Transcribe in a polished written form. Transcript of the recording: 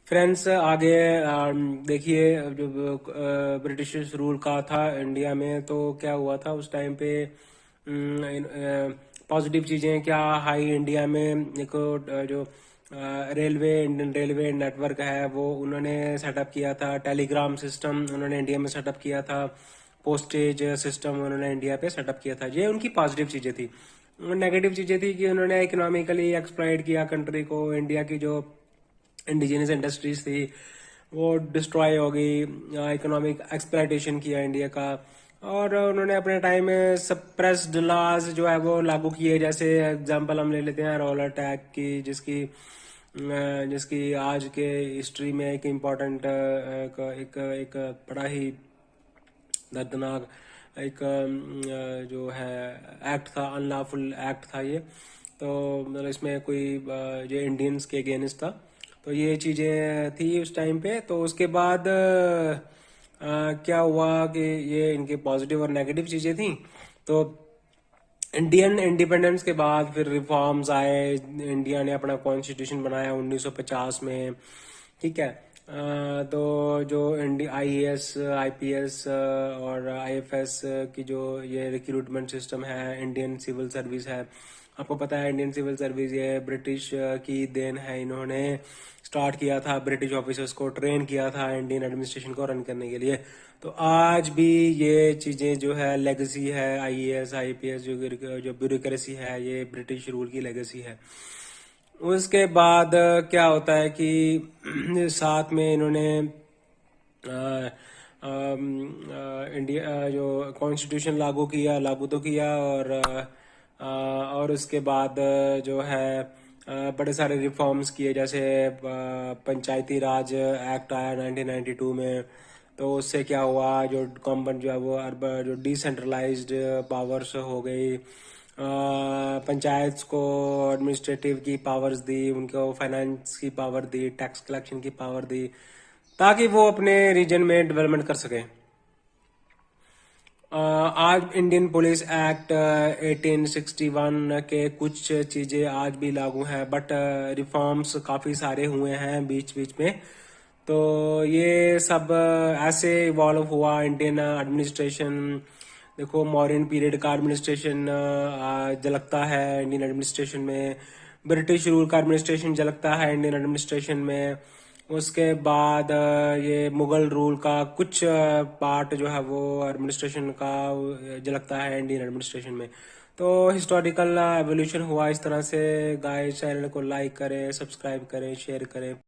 Friends आगे देखिए, जो ब्रिटिश रूल का था इंडिया में, तो क्या हुआ था उस टाइम पे। पॉजिटिव चीजें क्या, हाई इंडिया में एक जो रेलवे, इंडियन रेलवे नेटवर्क है वो उन्होंने सेटअप किया था। टेलीग्राम सिस्टम उन्होंने इंडिया में सेटअप किया था। पोस्टेज सिस्टम उन्होंने इंडिया पे सेटअप किया था। ये उनकी पॉजिटिव चीजें थी। नेगेटिव चीजें थी कि उन्होंने इकोनॉमिकली एक्सप्लॉइट किया कंट्री को। इंडिया की जो इंडिजिनस इंडस्ट्रीज थी वो डिस्ट्रॉय हो गई। इकोनॉमिक एक्सप्लॉयटेशन किया इंडिया का। और उन्होंने अपने टाइम में सप्रेस्ड लॉज जो है वो लागू किए। जैसे एग्जांपल हम ले लेते हैं रोलर टैक्स की, जिसकी आज के हिस्ट्री में एक इम्पोर्टेंट एक एक बड़ा ही दर्दनाक एक जो है एक्ट था, अनलॉफुल एक्ट था ये। तो मतलब इसमें कोई जो इंडियंस के अगेंस्ट था। तो ये चीजें थी उस टाइम पे। तो उसके बाद क्या हुआ कि ये इनके पॉजिटिव और नेगेटिव चीजें थी। तो इंडियन इंडिपेंडेंस के बाद फिर रिफॉर्म्स आए। इंडिया ने अपना कॉन्स्टिट्यूशन बनाया 1950 में। ठीक है। तो जो आईएएस, आईपीएस और आईएफएस की जो ये रिक्रूटमेंट सिस्टम है, इंडियन सिविल सर्विस है। आपको पता है इंडियन सिविल सर्विस ये ब्रिटिश की देन है। इन्होंने स्टार्ट किया था, ब्रिटिश ऑफिसर्स को ट्रेन किया था इंडियन एडमिनिस्ट्रेशन को रन करने के लिए। तो आज भी ये चीजें जो है लेगेसी है, आईएएस आईपीएस जो ब्यूरोक्रेसी है, ये ब्रिटिश रूल की लेगेसी है। उसके बाद क्या होता है कि साथ में इन्होंने इंडिया जो कॉन्स्टिट्यूशन लागू तो किया। और उसके बाद जो है बड़े सारे रिफॉर्म्स किए। जैसे पंचायती राज एक्ट आया 1992 में। तो उससे क्या हुआ, जो गवर्नमेंट जो है वो जो डिसेंट्रलाइज्ड पावर्स हो गई। पंचायत को एडमिनिस्ट्रेटिव की पावर्स दी, उनको फाइनेंस की पावर दी, टैक्स कलेक्शन की पावर दी, ताकि वो अपने रीजन में डेवलपमेंट कर सके। आज इंडियन पुलिस एक्ट 1861 के कुछ चीजें आज भी लागू हैं, बट रिफॉर्म्स काफी सारे हुए हैं बीच बीच में। तो ये सब ऐसे इवॉल्व हुआ इंडियन एडमिनिस्ट्रेशन। देखो, मॉडर्न पीरियड का एडमिनिस्ट्रेशन झलकता है इंडियन एडमिनिस्ट्रेशन में। ब्रिटिश रूल का एडमिनिस्ट्रेशन झलकता है इंडियन एडमिनिस्ट्रेशन में। उसके बाद ये मुगल रूल का कुछ पार्ट जो है वो एडमिनिस्ट्रेशन का झलकता है इंडियन एडमिनिस्ट्रेशन में। तो हिस्टोरिकल एवोल्यूशन हुआ इस तरह से। गाइस, चैनल को लाइक करें, सब्सक्राइब करें, शेयर करें।